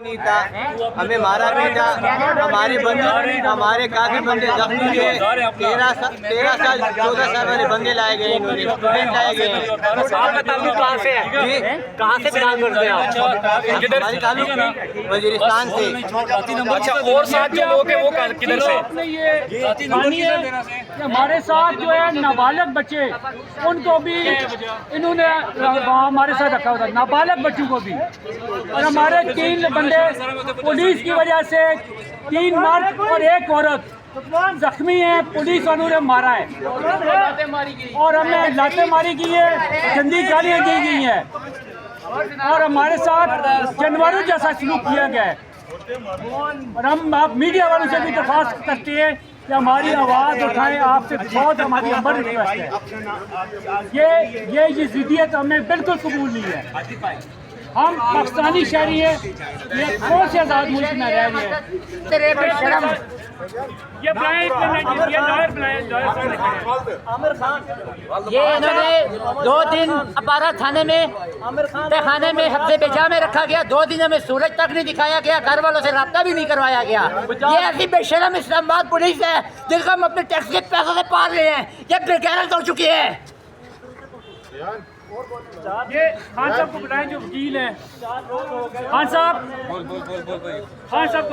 नहीं था, हमें मारा भी था। हमारे बंदे, हमारे काफी बंदे जख्मी थे। 13 साल 14 साल वाले बंदे लाए गए, इन्होंने स्टूडेंट लाए गए। आपका ताल्लुक कहाँ से है? जी, कहाँ से बिलोंग करते हैं आप? हमारे ताल्लुक वजीरिस्तान से। अच्छा, और साथ जो लोग हैं वो किधर से? हमारे साथ जो है नाबालग बच्चे, उनको भी इन्होंने हमारे साथ रखा होता, नाबालग बच्चों को भी। और हमारे 3 बंदे पुलिस की वजह से, 3 मर्द और 1 औरत जख्मी है। पुलिस वालों ने मारा है और हमें लाते मारी की है, गंदी गालियाँ दी गई हैं और हमारे साथ जानवरों जैसा सलूक किया गया है। और हम आप मीडिया वालों से भी दरख्वास्त करते हैं कि हमारी आवाज़ उठाएं। आपसे बहुत हमारी अमर रिक्वेस्ट है। ये जिद्दियत हमें बिल्कुल कबूल नहीं है। हम पाकिस्तानी शहरी हैं, ये कौन से आज़ाद मुल्क में रह रहे हैं। ये इन्होंने 2 दिन अपारा थाने में खाने में हफ्ते बेजा में रखा गया। 2 दिन हमें सूरज तक नहीं दिखाया गया, घर वालों से रब्ता भी नहीं करवाया गया। ये ऐसी बेशरम इस्लामाबाद पुलिस है जिसको हम अपने टैक्स के पैसों से पाल रहे हैं। ये बेगैरत हो चुकी है। ये खान साहब को बुलाएं जो वकील हैं। खान साहब को बुलाएं। खान साहब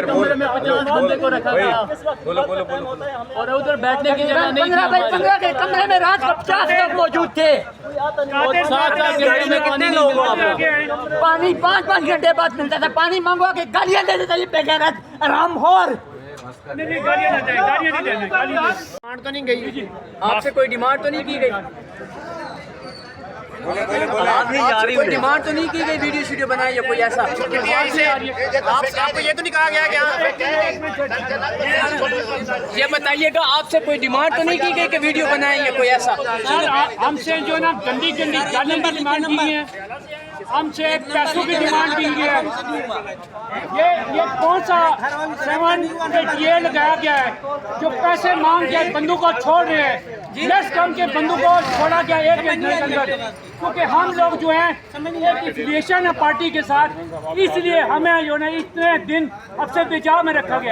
कमरे में 50 बंदे को रखा गया और उधर बैठने की जगह नहीं। 15 के कमरे में रात को 50 लोग मौजूद थे। कितने लोग हो आप? पानी 5-5 घंटे बाद मिलता था। पानी मंगवा के गालियाँ दे देता। ये बेगैरत आरामखोर। नहीं, गालियाँ नहीं देना, गालियाँ नहीं देना, गालियाँ नहीं। डिमांड तो नहीं गई आपसे, कोई डिमांड तो नहीं की गई? कोई डिमांड तो नहीं की गई वीडियो शीडियो बनाई या कोई ऐसा? आपको ये तो नहीं कहा गया कि ये बताइएगा, आपसे कोई डिमांड तो नहीं की गई कि वीडियो बनाए या कोई ऐसा? सर हमसे जो ना गंदी गालियाँ की डिमांड की है, हमसे पैसों की डिमांड की है। ये कौन सा 7 ये लगाया गया है जो पैसे मांग के बंदूक को छोड़ रहे हैं। लेस कम के बंदूक को छोड़ा गया 1 घंटे के अंदर, क्योंकि हम लोग जो हैं एक एफिलिएशन है पार्टी के साथ, इसलिए हमें जो है इतने दिन अब से बेचाव में रखा गया।